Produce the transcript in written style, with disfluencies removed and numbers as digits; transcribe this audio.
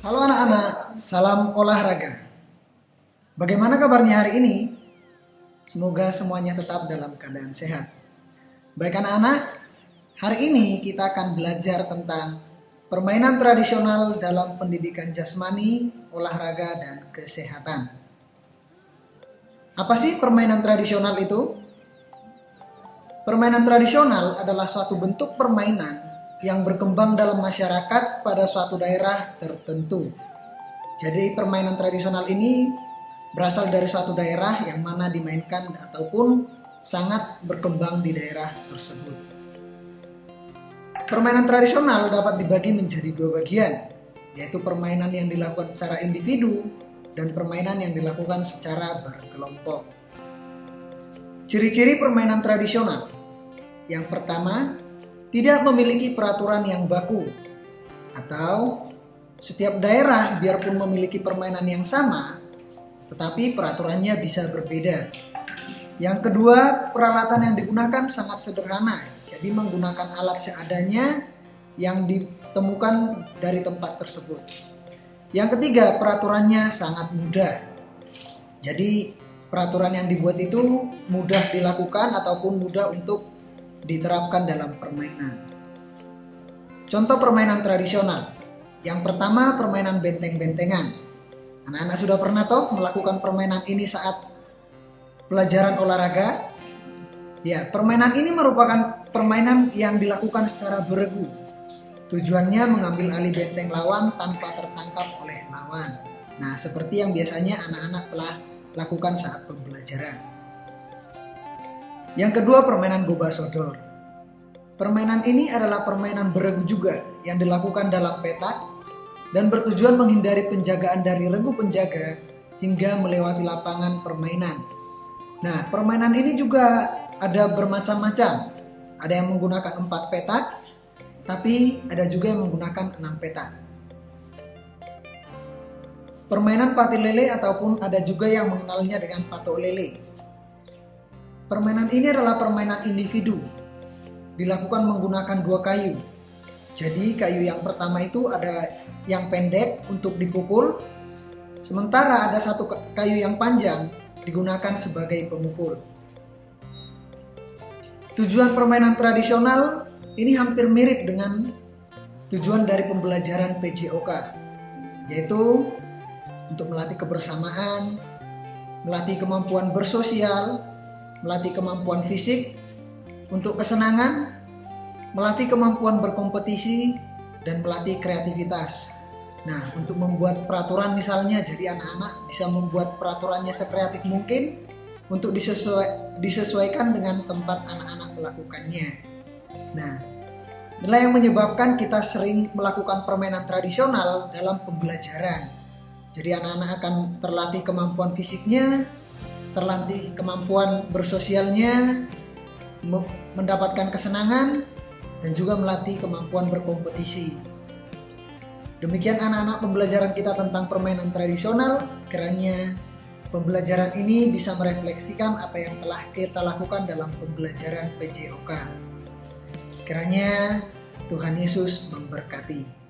Halo anak-anak, salam olahraga. Bagaimana kabarnya hari ini? Semoga semuanya tetap dalam keadaan sehat. Baik anak-anak, hari ini kita akan belajar tentang permainan tradisional dalam pendidikan jasmani, olahraga, dan kesehatan. Apa sih permainan tradisional itu? Permainan tradisional adalah suatu bentuk permainan yang berkembang dalam masyarakat pada suatu daerah tertentu. Jadi permainan tradisional ini berasal dari suatu daerah yang mana dimainkan ataupun sangat berkembang di daerah tersebut. Permainan tradisional dapat dibagi menjadi dua bagian, yaitu permainan yang dilakukan secara individu dan permainan yang dilakukan secara berkelompok. Ciri-ciri permainan tradisional. Yang pertama, tidak memiliki peraturan yang baku, atau setiap daerah biarpun memiliki permainan yang sama, tetapi peraturannya bisa berbeda. Yang kedua, peralatan yang digunakan sangat sederhana, jadi menggunakan alat seadanya yang ditemukan dari tempat tersebut. Yang ketiga, peraturannya sangat mudah, jadi peraturan yang dibuat itu mudah dilakukan ataupun mudah untuk diterapkan dalam permainan. Contoh permainan tradisional. Yang pertama, permainan benteng-bentengan. Anak-anak sudah pernah toh melakukan permainan ini saat pelajaran olahraga? Ya, permainan ini merupakan permainan yang dilakukan secara beregu. Tujuannya mengambil alih benteng lawan tanpa tertangkap oleh lawan. Nah, seperti yang biasanya anak-anak telah lakukan saat pembelajaran. Yang kedua, permainan gobak sodor. Permainan ini adalah permainan beregu juga yang dilakukan dalam petak dan bertujuan menghindari penjagaan dari regu penjaga hingga melewati lapangan permainan. Nah, permainan ini juga ada bermacam-macam. Ada yang menggunakan 4 petak, tapi ada juga yang menggunakan 6 petak. Permainan pati lele ataupun ada juga yang mengenalnya dengan patok lele. Permainan ini adalah permainan individu, dilakukan menggunakan 2 kayu. Jadi kayu yang pertama itu ada yang pendek untuk dipukul, sementara ada 1 kayu yang panjang digunakan sebagai pemukul. Tujuan permainan tradisional ini hampir mirip dengan tujuan dari pembelajaran PJOK, yaitu untuk melatih kebersamaan, melatih kemampuan bersosial, melatih kemampuan fisik, untuk kesenangan, melatih kemampuan berkompetisi, dan melatih kreativitas. Nah, untuk membuat peraturan misalnya, jadi anak-anak bisa membuat peraturannya sekreatif mungkin untuk disesuaikan dengan tempat anak-anak melakukannya. Nah, inilah yang menyebabkan kita sering melakukan permainan tradisional dalam pembelajaran. Jadi anak-anak akan terlatih kemampuan fisiknya, terlatih kemampuan bersosialnya, mendapatkan kesenangan, dan juga melatih kemampuan berkompetisi. Demikian anak-anak pembelajaran kita tentang permainan tradisional. Kiranya pembelajaran ini bisa merefleksikan apa yang telah kita lakukan dalam pembelajaran PJOK. Kiranya Tuhan Yesus memberkati.